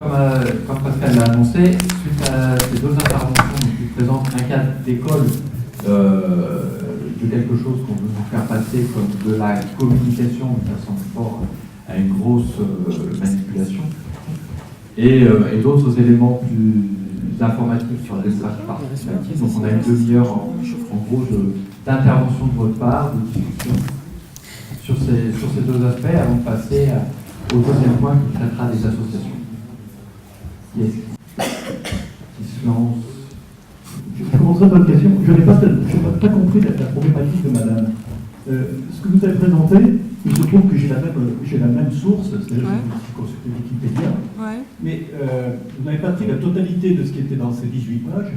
Comme Pascal l'a annoncé, suite à ces deux interventions qui présentent un cas d'école de quelque chose qu'on veut nous faire passer comme de la communication, mais ça semble fort à une grosse manipulation, et d'autres éléments plus informatifs sur la démocratie participative. Donc on a une demi-heure en gros d'intervention de votre part, de discussion sur ces deux aspects, avant de passer au deuxième point qui traitera des associations. Qui se lance? Je commencerai par une question. Je n'ai pas compris la problématique de madame. Ce que vous avez présenté, il se trouve que j'ai la même source, c'est-à-dire que j'ai consulté Wikipédia, mais vous n'avez pas pris la totalité de ce qui était dans ces 18 pages.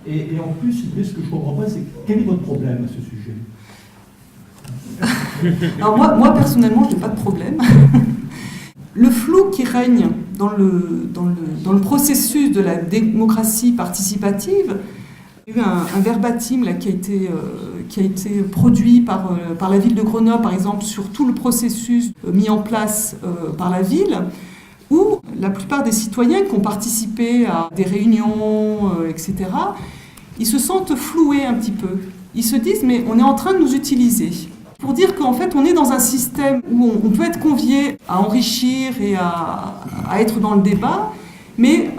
Et en plus, si vous voulez, ce que je ne comprends pas, c'est quel est votre problème à ce sujet? Alors moi personnellement, je n'ai pas de problème. Le flou qui règne dans le processus de la démocratie participative, il y a eu un verbatim là, qui a été produit par la ville de Grenoble, par exemple, sur tout le processus mis en place par la ville, où la plupart des citoyens qui ont participé à des réunions, etc., ils se sentent floués un petit peu. Ils se disent, mais on est en train de nous utiliser. Pour dire qu'en fait, on est dans un système où on peut être convié à enrichir et à être dans le débat, mais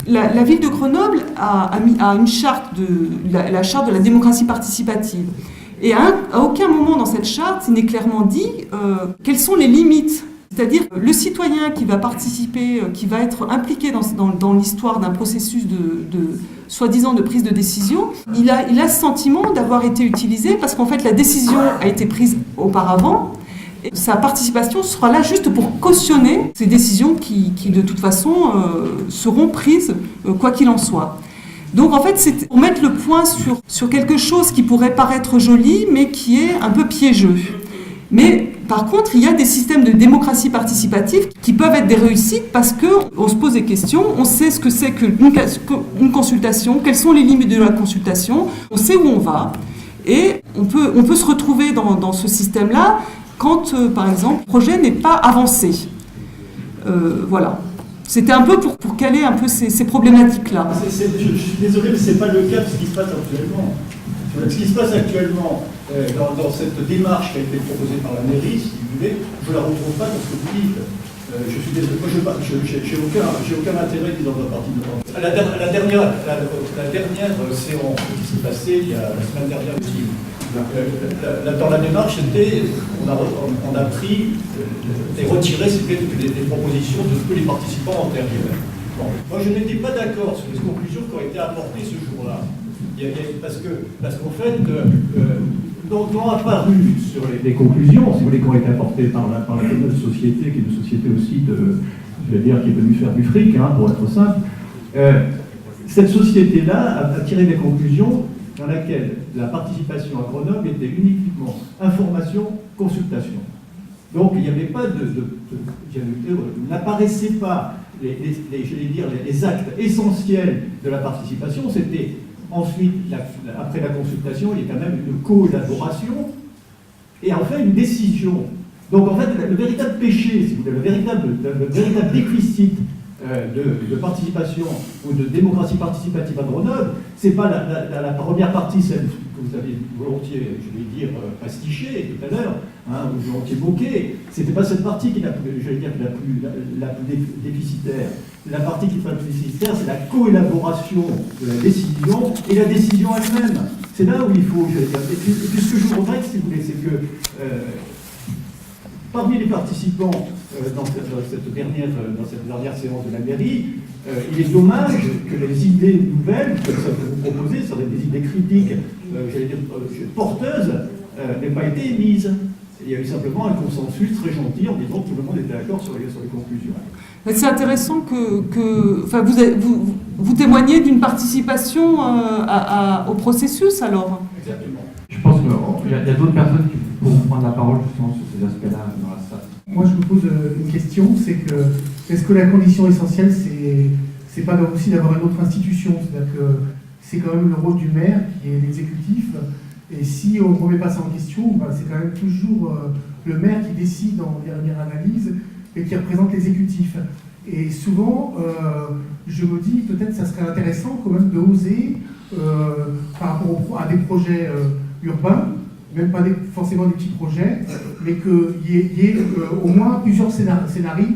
la ville de Grenoble a une charte, la charte de la démocratie participative. Et à aucun moment dans cette charte, il n'est clairement dit quelles sont les limites. C'est-à-dire le citoyen qui va participer, qui va être impliqué dans l'histoire d'un processus de soi-disant de prise de décision, il a ce sentiment d'avoir été utilisé parce qu'en fait la décision a été prise auparavant et sa participation sera là juste pour cautionner ces décisions qui de toute façon seront prises quoi qu'il en soit. Donc en fait c'est pour mettre le point sur quelque chose qui pourrait paraître joli mais qui est un peu piégeux. Mais par contre, il y a des systèmes de démocratie participative qui peuvent être des réussites parce qu'on se pose des questions, on sait ce que c'est qu'une consultation, quelles sont les limites de la consultation, on sait où on va, et on peut se retrouver dans ce système-là quand, par exemple, le projet n'est pas avancé. Voilà. C'était un peu pour caler un peu ces problématiques-là. Je suis désolé, mais ce n'est pas le cas de ce qui se passe actuellement. Ce qui se passe actuellement dans cette démarche qui a été proposée par la mairie, si vous voulez, je ne la retrouve pas dans ce que vous dites. Je suis désolé, moi j'ai aucun intérêt dans la partie de temps. La dernière séance qui s'est passée il y a la semaine dernière, dans la démarche, on a pris et retiré les propositions de tous les participants antérieurs. Bon. Moi je n'étais pas d'accord sur les conclusions qui ont été apportées ce jour-là. Parce qu'en fait, quand apparu sur les conclusions, si vous voulez, qui ont été apportées par la fameuse société, qui est une société aussi je vais dire, qui est venue faire du fric, hein, pour être simple, cette société-là a tiré des conclusions dans lesquelles la participation à Grenoble était uniquement information, consultation. Donc il n'y avait pas n'apparaissaient pas les actes essentiels de la participation, c'était ensuite, après la consultation, il y a quand même une co-élaboration et enfin une décision. Donc en fait, le véritable péché, si vous voulez, le véritable déficit de participation ou de démocratie participative à Grenoble, c'est pas la première partie, celle que vous avez volontiers, je vais dire, pastichée tout à l'heure, hein, ou volontiers moquée. C'était pas cette partie qui est la plus déficitaire. La partie qui est la plus déficitaire, c'est la co-élaboration de la décision et la décision elle-même. C'est là où il faut, je vais dire. Et puis ce que je vous regrette, si vous voulez, c'est que parmi les participants dans cette dernière séance de la mairie, il est dommage que les idées nouvelles que vous proposez, sur des idées critiques, j'allais dire porteuses, n'aient pas été émises. Il y a eu simplement un consensus très gentil en disant que tout le monde était d'accord sur les conclusions. C'est intéressant que vous témoignez d'une participation au processus, alors. Exactement. Je pense qu'il y a d'autres personnes qui pourront prendre la parole justement sur ces aspects-là dans la salle. Moi, je vous pose une question, c'est que est-ce que la condition essentielle, c'est pas aussi d'avoir une autre institution? C'est-à-dire que c'est quand même le rôle du maire qui est l'exécutif, et si on ne remet pas ça en question, ben, c'est quand même toujours le maire qui décide en dernière analyse et qui représente l'exécutif. Et souvent, je me dis peut-être ça serait intéressant quand même d'oser par rapport à des projets urbains, même pas forcément des petits projets, mais qu'il y ait au moins plusieurs scénarios,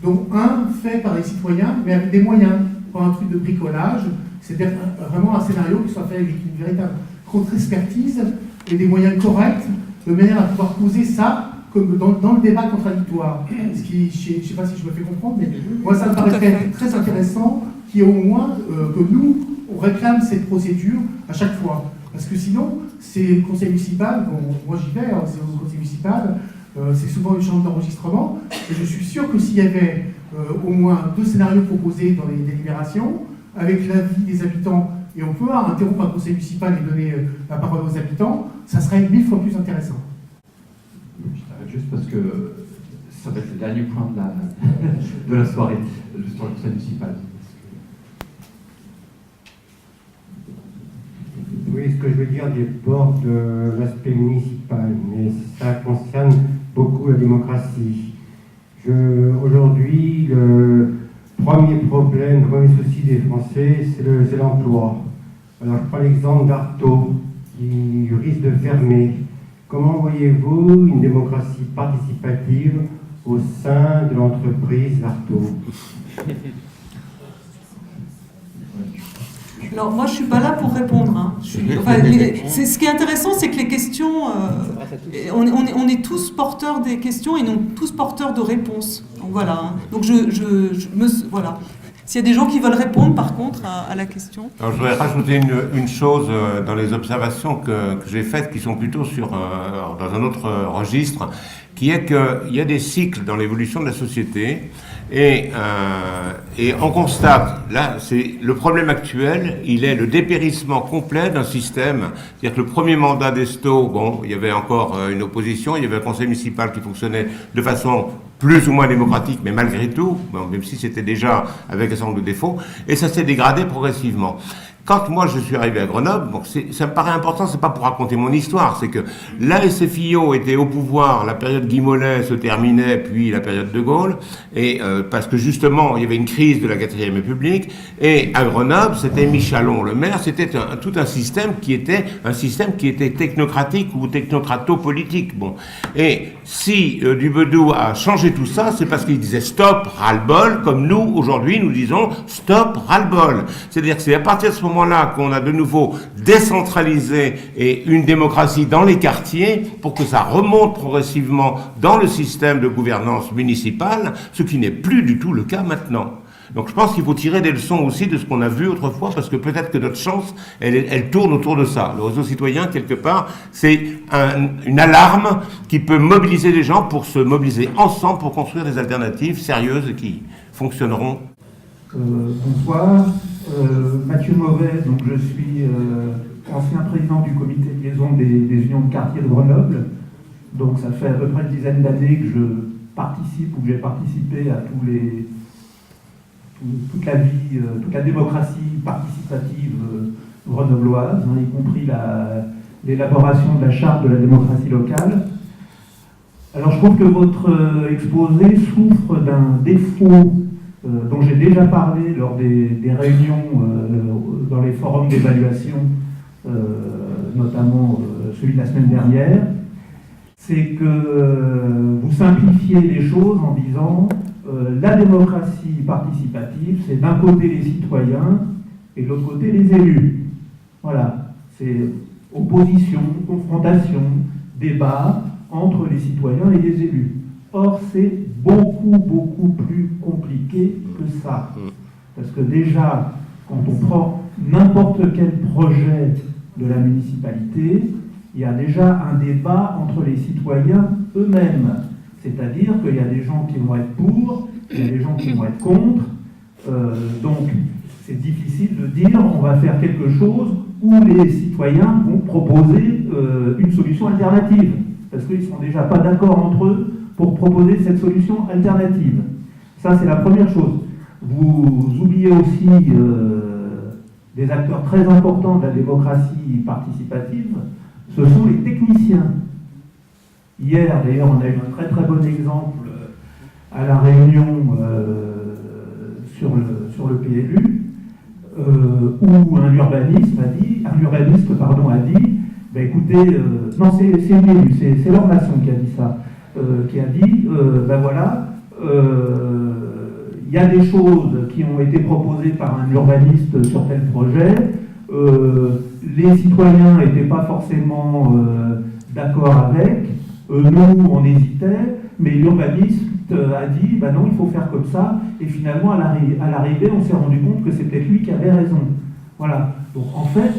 dont un fait par les citoyens, mais avec des moyens, pas un truc de bricolage, c'est-à-dire vraiment un scénario qui soit fait avec une véritable contre-expertise et des moyens corrects, de manière à pouvoir poser ça comme dans le débat contradictoire. Ce qui, je ne sais pas si je me fais comprendre, mais moi ça me paraît très intéressant qu'il y ait au moins que nous, on réclame cette procédure à chaque fois. Parce que sinon, c'est le conseil municipal, bon, moi j'y vais, c'est au conseil municipal, c'est souvent une chambre d'enregistrement, et je suis sûr que s'il y avait au moins 2 scénarios proposés dans les délibérations, avec l'avis des habitants, et on peut interrompre un conseil municipal et donner la parole aux habitants, ça serait 1000 fois plus intéressant. Je t'arrête juste parce que ça va être le dernier point de la soirée, sur le conseil municipal. Oui, ce que je veux dire déborde de l'aspect municipal, mais ça concerne beaucoup la démocratie. Aujourd'hui, le premier problème, le premier souci des Français, c'est l'emploi. Alors, je prends l'exemple d'Artaud, qui risque de fermer. Comment voyez-vous une démocratie participative au sein de l'entreprise d'Artaud ? Alors moi je suis pas là pour répondre. Hein. Ce qui est intéressant, c'est que les questions, on est tous porteurs des questions et non tous porteurs de réponses. Donc voilà. Hein. Donc voilà. S'il y a des gens qui veulent répondre, par contre, à la question. Alors, je voudrais rajouter une chose dans les observations que j'ai faites, qui sont plutôt dans un autre registre, qui est qu'il y a des cycles dans l'évolution de la société. Et on constate, là, c'est le problème actuel, il est le dépérissement complet d'un système. C'est-à-dire que le premier mandat d'Esto, bon, il y avait encore une opposition, il y avait un conseil municipal qui fonctionnait de façon plus ou moins démocratique, mais malgré tout, bon, même si c'était déjà avec un certain nombre de défauts, et ça s'est dégradé progressivement. Quand moi je suis arrivé à Grenoble, bon, ça me paraît important, c'est pas pour raconter mon histoire, c'est que la SFIO était au pouvoir, la période Guy Mollet se terminait, puis la période de Gaulle, et parce que justement il y avait une crise de la 4e République, et à Grenoble c'était Michalon le maire, c'était tout un système qui était technocratique ou technocrato-politique. Bon, et si Dubedou a changé tout ça, c'est parce qu'il disait stop, ras-le-bol, comme nous aujourd'hui nous disons stop, ras-le-bol. C'est-à-dire que c'est à partir de ce moment-là qu'on a de nouveau décentralisé et une démocratie dans les quartiers pour que ça remonte progressivement dans le système de gouvernance municipale, ce qui n'est plus du tout le cas maintenant. Donc je pense qu'il faut tirer des leçons aussi de ce qu'on a vu autrefois, parce que peut-être que notre chance, elle tourne autour de ça. Le réseau citoyen, quelque part, c'est une alarme qui peut mobiliser les gens pour se mobiliser ensemble pour construire des alternatives sérieuses et qui fonctionneront. Bonsoir, Mathieu Mauvais, donc je suis ancien président du comité de liaison des unions de quartier de Grenoble. Donc ça fait à peu près une dizaine d'années que je participe ou que j'ai participé à toute la démocratie participative grenobloise, hein, y compris l'élaboration de la charte de la démocratie locale. Alors je trouve que votre exposé souffre d'un défaut dont j'ai déjà parlé lors des réunions dans les forums d'évaluation, notamment celui de la semaine dernière, c'est que vous simplifiez les choses en disant la démocratie participative, c'est d'un côté les citoyens et de l'autre côté les élus. Voilà, c'est opposition, confrontation, débat entre les citoyens et les élus. Or, c'est beaucoup plus compliqué que ça. Parce que déjà, quand on prend n'importe quel projet de la municipalité, il y a déjà un débat entre les citoyens eux-mêmes. C'est-à-dire qu'il y a des gens qui vont être pour, il y a des gens qui vont être contre. Donc, c'est difficile de dire on va faire quelque chose où les citoyens vont proposer une solution alternative. Parce qu'ils ne sont déjà pas d'accord entre eux pour proposer cette solution alternative. Ça, c'est la première chose. Vous oubliez aussi des acteurs très importants de la démocratie participative, ce sont les techniciens. Hier, d'ailleurs, on a eu un très bon exemple à la réunion sur le PLU, où un urbaniste a dit, écoutez, non, c'est une élue, c'est Laure Masson qui a dit ça, qui a dit, il y a des choses qui ont été proposées par un urbaniste sur tel projet, les citoyens n'étaient pas forcément d'accord avec, nous on hésitait, mais l'urbaniste a dit non, il faut faire comme ça, et finalement à l'arrivée on s'est rendu compte que c'était lui qui avait raison. Voilà, donc en fait,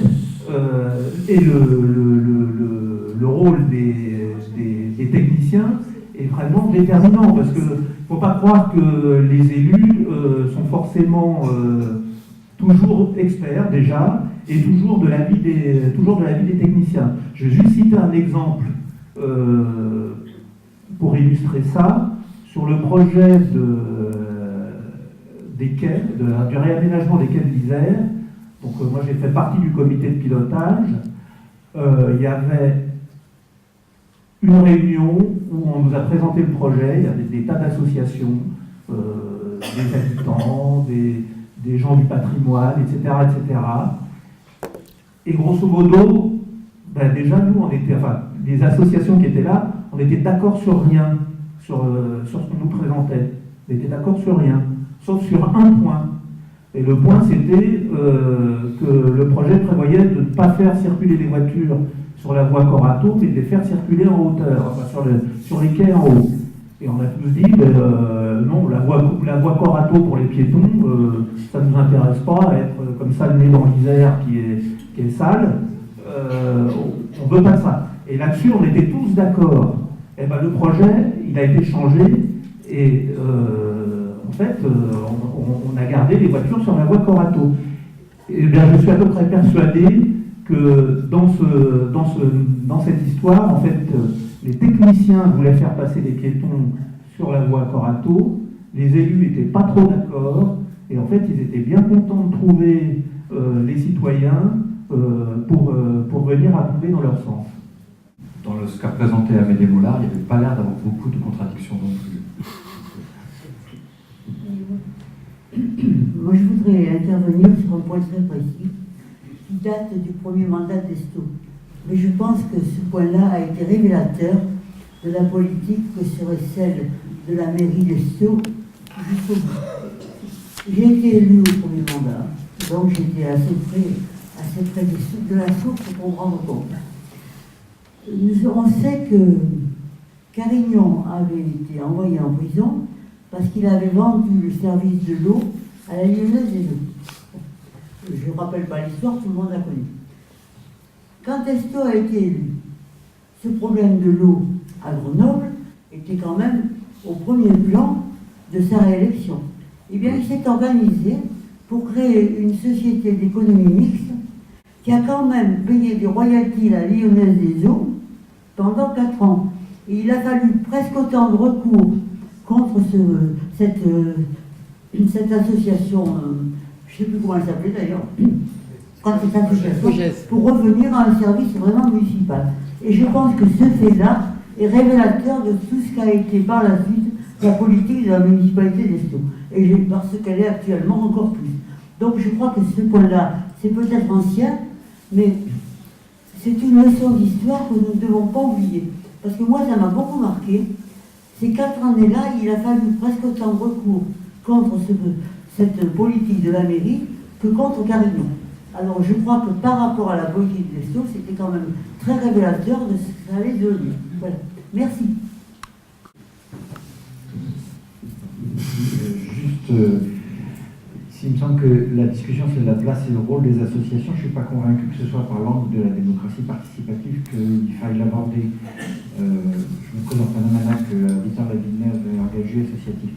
et le rôle des techniciens est vraiment déterminant, parce qu'il ne faut pas croire que les élus sont forcément toujours experts déjà, et toujours de l'avis des techniciens. Je vais juste citer un exemple pour illustrer ça. Sur le projet des quais, du réaménagement des quais de l'Isère, donc moi j'ai fait partie du comité de pilotage, il y avait une réunion où on nous a présenté le projet, il y avait des tas d'associations, des habitants, des gens du patrimoine, etc., etc. Et grosso modo, déjà nous, les associations qui étaient là, on était d'accord sur rien, sur ce qu'on nous présentait. On était d'accord sur rien, sauf sur un point. Et le point, c'était que le projet prévoyait de ne pas faire circuler les voitures sur la voie Corato, mais de les faire circuler en hauteur, sur les quais en haut. Et on a tous dit, non, la voie Corato pour les piétons, ça ne nous intéresse pas, être comme ça le nez dans l'Isère qui est sale, on ne veut pas ça. Et là-dessus, on était tous d'accord. Et le projet, il a été changé, et en fait, on a gardé les voitures sur la voie Corato. Et bien, je suis à peu près persuadé que dans cette histoire, en fait, les techniciens voulaient faire passer les piétons sur la voie Corato, les élus n'étaient pas trop d'accord, et en fait, ils étaient bien contents de trouver les citoyens pour venir abonder dans leur sens. Dans ce qu'a présenté Amélie Mollard, il n'y avait pas l'air d'avoir beaucoup de contradictions non plus. Moi, je voudrais intervenir sur un point très précis qui date du premier mandat d'Esto. Mais je pense que ce point-là a été révélateur de la politique que serait celle de la mairie d'Esto jusqu'au bout. J'ai été élu au premier mandat, donc j'étais assez près de la source pour me rendre compte. On sait que Carignan avait été envoyé en prison parce qu'il avait vendu le service de l'eau à la Lyonnaise des Eaux. Je ne rappelle pas l'histoire, tout le monde la connaît. Quand Esto a été élu, ce problème de l'eau à Grenoble était quand même au premier plan de sa réélection. Eh bien, il s'est organisé pour créer une société d'économie mixte qui a quand même payé des royalties à la Lyonnaise des Eaux pendant 4 ans. Et il a fallu presque autant de recours contre cette association, je ne sais plus comment elle s'appelait d'ailleurs, contre cette association, pour revenir à un service vraiment municipal. Et je pense que ce fait-là est révélateur de tout ce qu'a été par la suite la politique de la municipalité d'Esto. Et parce qu'elle est actuellement encore plus. Donc je crois que ce point-là, c'est peut-être ancien, mais c'est une leçon d'histoire que nous ne devons pas oublier. Parce que moi, ça m'a beaucoup marqué. Ces 4 années-là, il a fallu presque autant de recours contre cette politique de la mairie que contre Carignan. Alors je crois que par rapport à la politique d'Esto, c'était quand même très révélateur de ce que ça allait devenir. Voilà. Merci. Il me semble que la discussion sur la place et le rôle des associations, je ne suis pas convaincu que ce soit par l'angle de la démocratie participative qu'il faille l'aborder. Je me présente Madame Anac, habitant de la Villeneuve, engagé associatif.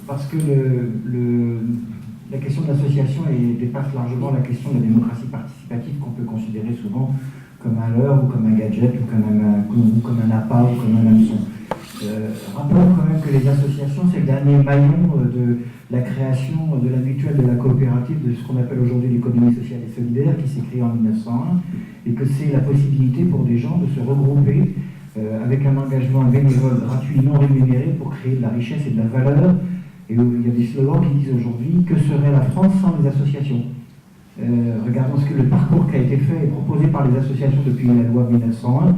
Parce que la question de l'association dépasse largement la question de la démocratie participative qu'on peut considérer souvent comme un leurre ou comme un gadget ou comme un appât ou comme un hameçon. Rappelons quand même que les associations, c'est le dernier maillon de la création de la mutuelle de la coopérative, de ce qu'on appelle aujourd'hui l'économie sociale et solidaire, qui s'est créée en 1901, et que c'est la possibilité pour des gens de se regrouper avec un engagement bénévole gratuit non rémunéré pour créer de la richesse et de la valeur. Et il y a des slogans qui disent aujourd'hui que serait la France sans les associations. Regardons le parcours qui a été fait et proposé par les associations depuis la loi 1901.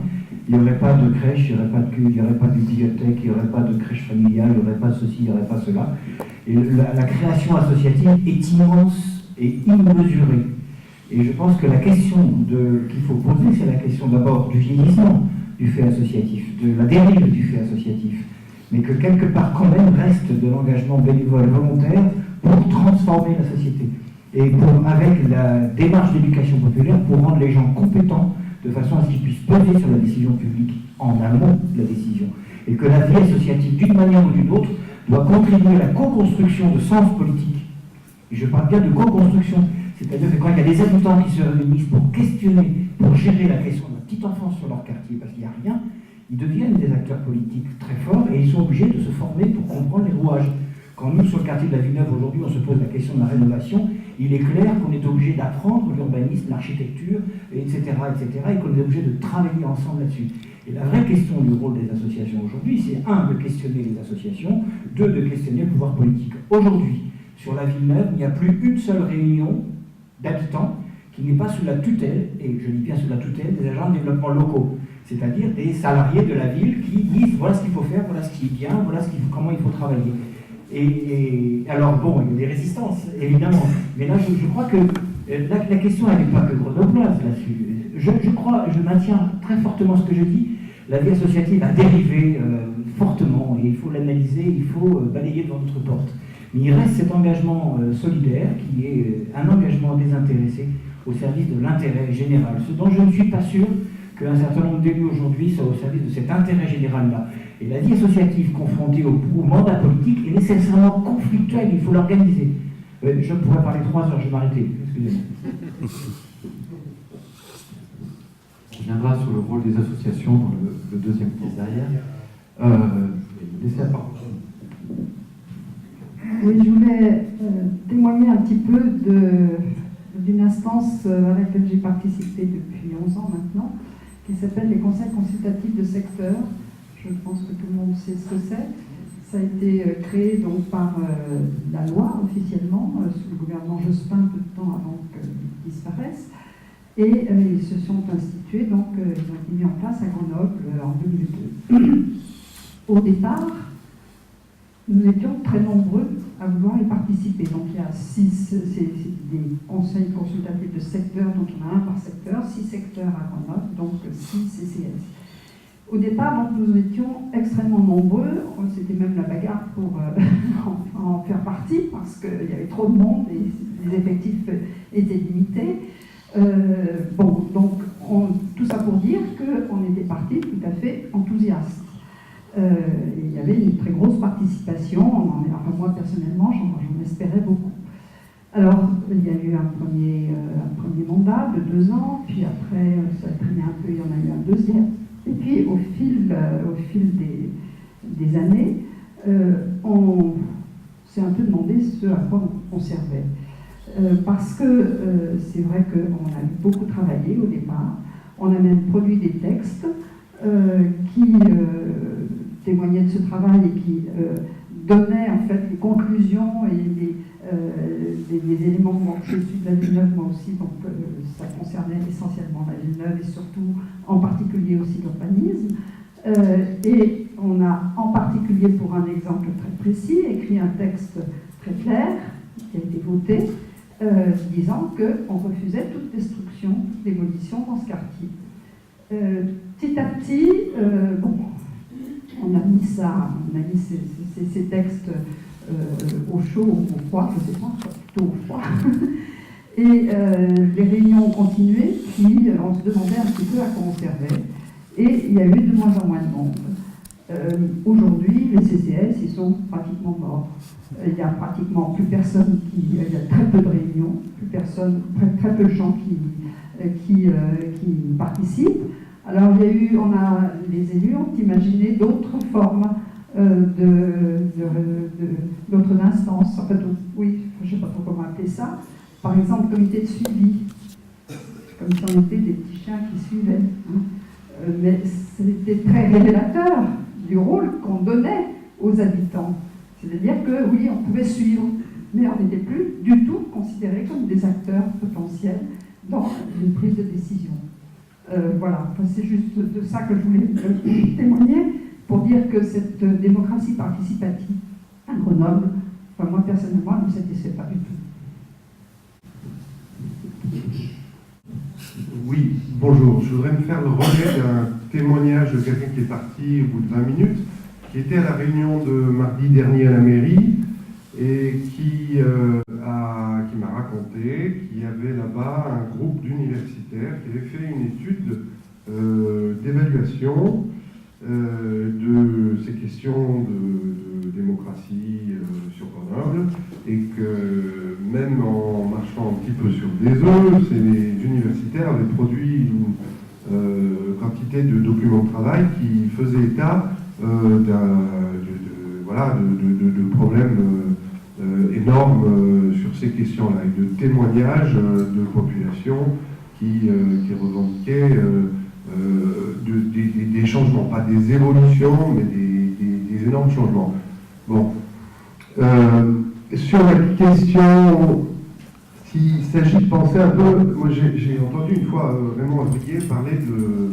Il n'y aurait pas de crèche, il n'y aurait pas de cul, il n'y aurait pas de bibliothèque, il n'y aurait pas de crèche familiale, il n'y aurait pas ceci, il n'y aurait pas cela. Et la création associative est immense et immesurée. Et je pense que la question qu'il faut poser, c'est la question d'abord du vieillissement du fait associatif, de la dérive du fait associatif, mais que quelque part quand même reste de l'engagement bénévole volontaire pour transformer la société. Et avec la démarche d'éducation populaire pour rendre les gens compétents de façon à ce qu'ils puissent peser sur la décision publique en amont de la décision. Et que la vie associative, d'une manière ou d'une autre, doit contribuer à la co-construction de sens politique. Et je parle bien de co-construction, c'est-à-dire que quand il y a des habitants qui se réunissent pour questionner, pour gérer la question de la petite enfance sur leur quartier, parce qu'il n'y a rien, ils deviennent des acteurs politiques très forts et ils sont obligés de se former pour comprendre les rouages. Quand nous, sur le quartier de la Villeneuve, aujourd'hui, on se pose la question de la rénovation, il est clair qu'on est obligé d'apprendre l'urbanisme, l'architecture, etc., et qu'on est obligé de travailler ensemble là-dessus. Et la vraie question du rôle des associations aujourd'hui, c'est de questionner les associations, de questionner le pouvoir politique. Aujourd'hui, sur la Villeneuve, il n'y a plus une seule réunion d'habitants qui n'est pas sous la tutelle, et je dis bien sous la tutelle, des agents de développement locaux, c'est-à-dire des salariés de la ville qui disent voilà ce qu'il faut faire, voilà ce qui est bien, voilà comment il faut travailler. Et alors bon, il y a des résistances, évidemment, mais là je crois que la question elle n'est pas que grenobloise là-dessus. Je maintiens très fortement ce que je dis, la vie associative a dérivé fortement, et il faut l'analyser, il faut balayer devant notre porte. Mais il reste cet engagement solidaire qui est un engagement désintéressé au service de l'intérêt général. Ce dont je ne suis pas sûr qu'un certain nombre d'élus aujourd'hui soient au service de cet intérêt général-là. Et la vie associative confrontée au mandat politique est nécessairement conflictuelle, il faut l'organiser. Je pourrais parler 3 heures, je vais m'arrêter, excusez-moi. On reviendra sur le rôle des associations dans le deuxième pièce derrière. Laissez la parole. Oui, je voulais témoigner un petit peu d'une instance à laquelle j'ai participé depuis 11 ans maintenant, qui s'appelle les conseils consultatifs de secteur. Je pense que tout le monde sait ce que c'est. Ça a été créé donc par la loi officiellement, sous le gouvernement Jospin, peu de temps avant qu'il disparaisse. Et ils se sont institués, donc ils ont été mis en place à Grenoble en 2002. Au départ, nous étions très nombreux à vouloir y participer. Donc il y a 6 des conseils consultatifs de secteur, donc il y en a un par secteur, 6 secteurs à Grenoble, donc 6 CCS. Au départ, donc, nous étions extrêmement nombreux, c'était même la bagarre pour en faire partie, parce qu'il y avait trop de monde et les effectifs étaient limités. Donc tout ça pour dire qu'on était partis tout à fait enthousiastes. Il y avait une très grosse participation, enfin moi personnellement j'en espérais beaucoup. Alors il y a eu un premier mandat de 2 ans, puis après ça a traîné un peu, il y en a eu un deuxième. Et puis au fil des années, on s'est un peu demandé ce à quoi on servait. Parce que c'est vrai qu'on a beaucoup travaillé au départ, on a même produit des textes qui témoignaient de ce travail et qui donnaient en fait les conclusions et les éléments. Bon, je suis de la Villeneuve moi aussi, donc ça concernait essentiellement la Villeneuve et surtout en particulier aussi l'urbanisme. Et on a en particulier, pour un exemple très précis, écrit un texte très clair qui a été voté, disant qu'on refusait toute destruction, démolition dans ce quartier. Petit à petit, on a mis ces textes au chaud ou au froid, je ne sais pas, plutôt au froid. Et les réunions ont continué, puis on se demandait un petit peu à quoi on servait. Et il y a eu de moins en moins de monde. Aujourd'hui, les CCS, ils sont pratiquement morts. Il n'y a pratiquement plus personne il y a très peu de réunions, très peu de gens qui participent. Alors les élus ont imaginé d'autres formes d'autres instances, en fait, oui, je ne sais pas trop comment appeler ça. Par exemple, comité de suivi, comme si on était des petits chiens qui suivaient. mais c'était très révélateur du rôle qu'on donnait aux habitants. C'est-à-dire que oui, on pouvait suivre, mais on n'était plus du tout considérés comme des acteurs potentiels dans une prise de décision. Voilà, enfin, c'est juste de ça que je voulais témoigner pour dire que cette démocratie participative à Grenoble, enfin, moi personnellement, ne me satisfait pas du tout. Oui, bonjour. Je voudrais me faire le relais d'un témoignage de quelqu'un qui est parti au bout de 20 minutes, qui était à la réunion de mardi dernier à la mairie et qui m'a raconté qu'il y avait là-bas un groupe d'universitaires qui avait fait une étude d'évaluation de ces questions de démocratie sur Grenoble, et que même en marchant un petit peu sur des œufs, ces universitaires avaient produit une quantité de documents de travail qui faisaient état de problèmes énormes sur ces questions-là, et de témoignages de populations qui revendiquaient des changements, pas des évolutions, mais des énormes changements. Bon. Sur la question, s'il s'agit de penser un peu, moi j'ai entendu une fois Raymond Avrillé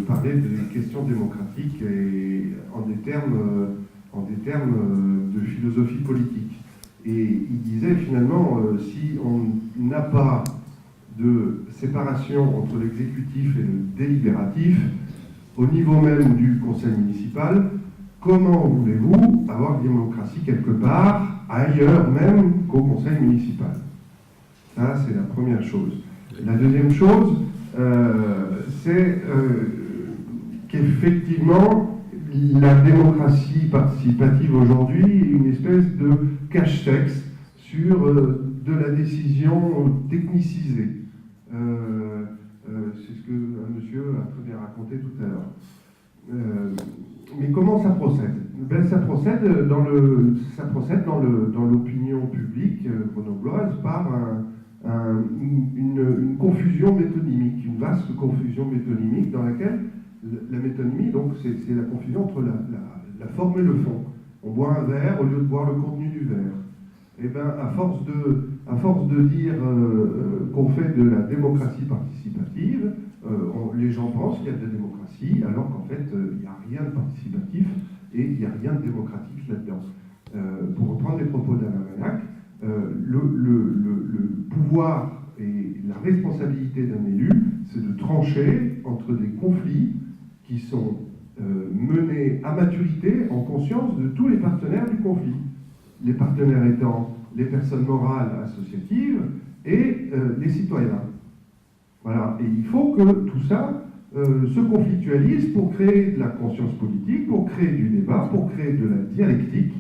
parler des questions démocratiques et en des termes de philosophie politique. Et il disait finalement, si on n'a pas de séparation entre l'exécutif et le délibératif, au niveau même du conseil municipal, comment voulez-vous avoir une démocratie quelque part, ailleurs même qu'au conseil municipal? Ça, c'est la première chose. La deuxième chose, c'est qu'effectivement, la démocratie participative aujourd'hui est une espèce de cache-texte sur de la décision technicisée. C'est ce que un monsieur a très bien raconté tout à l'heure. Mais comment ça procède? Ben, ça procède dans l'opinion publique grenobloise par une confusion métonymique, une vaste confusion métonymique dans laquelle la métonymie, donc, c'est la confusion entre la forme et le fond. On boit un verre au lieu de boire le contenu du verre. Et bien, à force de dire qu'on fait de la démocratie participative, les gens pensent qu'il y a de la démocratie, alors qu'en fait, il n'y a rien de participatif et il n'y a rien de démocratique là-dedans. Pour reprendre les propos d'Alain Manac, le pouvoir et la responsabilité d'un élu, c'est de trancher entre des conflits qui sont menés à maturité en conscience de tous les partenaires du conflit. Les partenaires étant les personnes morales associatives et les citoyens. Voilà. Et il faut que tout ça se conflictualise pour créer de la conscience politique, pour créer du débat, pour créer de la dialectique.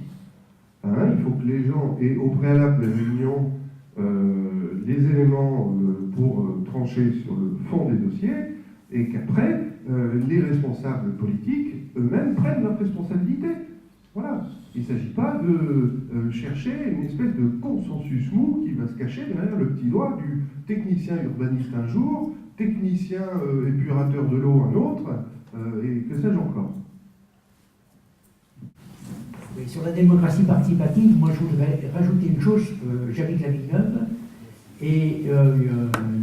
Hein, il faut que les gens aient au préalable de la réunion les éléments pour trancher sur le fond des dossiers, et qu'après, les responsables politiques eux-mêmes prennent leurs responsabilités. Voilà. Il ne s'agit pas de chercher une espèce de consensus mou qui va se cacher derrière le petit doigt du technicien urbaniste un jour, technicien épurateur de l'eau un autre, et que sais-je encore. Oui, sur la démocratie participative, moi je voudrais rajouter une chose. J'habite la Villeneuve, et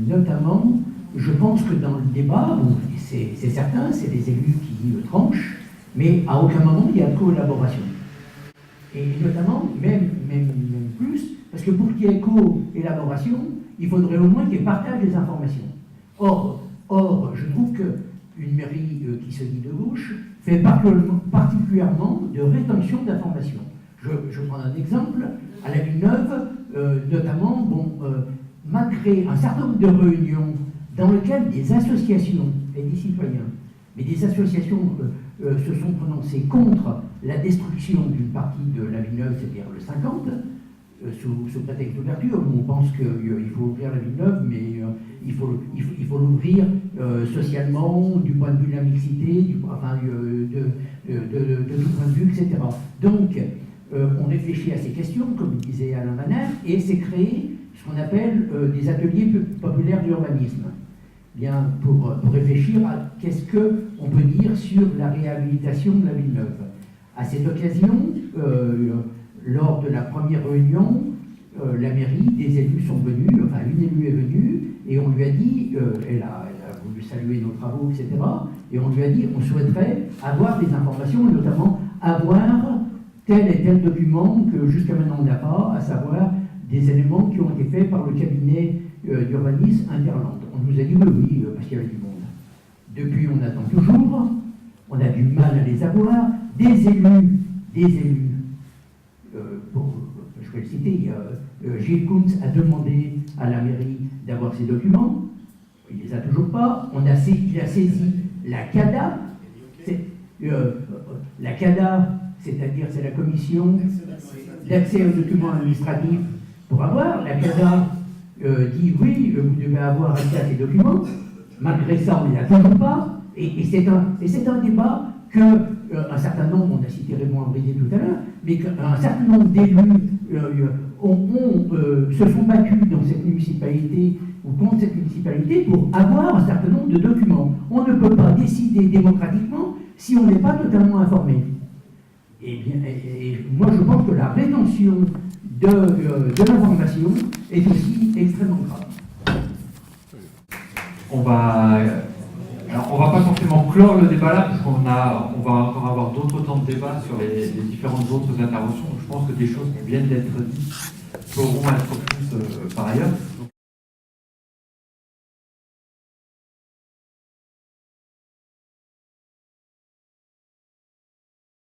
notamment, je pense que dans le débat, bon, c'est certain, c'est des élus qui tranchent, mais à aucun moment il y a de collaboration. Et notamment, même plus, parce que pour qu'il y ait co-élaboration, il faudrait au moins qu'il y ait partage des informations. Or, je trouve qu'une mairie qui se dit de gauche fait particulièrement de rétention d'informations. Je prends un exemple. À la Villeneuve, notamment, malgré un certain nombre de réunions dans lesquelles des associations et des citoyens, mais des associations se sont prononcées contre la destruction d'une partie de la Villeneuve, c'est-à-dire le 50, sous prétexte d'ouverture. On pense qu'il faut ouvrir la Villeneuve, mais il faut l'ouvrir socialement, du point de vue de la mixité, de tout point de vue, etc. Donc, on réfléchit à ces questions, comme disait Alain Manac, et c'est créé ce qu'on appelle des ateliers populaires d'urbanisme. bien pour réfléchir à qu'est-ce qu'on peut dire sur la réhabilitation de la Villeneuve. À cette occasion, lors de la première réunion, la mairie, des élus sont venus, enfin une élue est venue, et on lui a dit, elle a voulu saluer nos travaux, etc., et on lui a dit, on souhaiterait avoir des informations, notamment avoir tel et tel document que jusqu'à maintenant on n'a pas, à savoir des éléments qui ont été faits par le cabinet d'urbanisme Interland. On nous a dit oui, parce qu'il y avait du monde. Depuis, on attend toujours, on a du mal à les avoir. Des élus, je vais le citer, Gilles Kuntz a demandé à la mairie d'avoir ces documents, il ne les a toujours pas. Il a saisi la CADA, la CADA, c'est-à-dire c'est la commission d'accès aux documents administratifs pour avoir. La CADA dit oui, vous devez avoir accès à ces documents. Malgré ça, on ne les a toujours pas. Et c'est un débat que un certain nombre, on a cité Raymond Abrier tout à l'heure, mais qu'un certain nombre d'élus se sont battus dans cette municipalité ou contre cette municipalité pour avoir un certain nombre de documents. On ne peut pas décider démocratiquement si on n'est pas totalement informé. Et moi, je pense que la rétention de l'information est aussi extrêmement grave. On va pas forcément clore le débat là, parce qu'on va encore avoir d'autres temps de débat sur les différentes autres interventions. Je pense que des choses qui viennent d'être dites pourront être prises par ailleurs.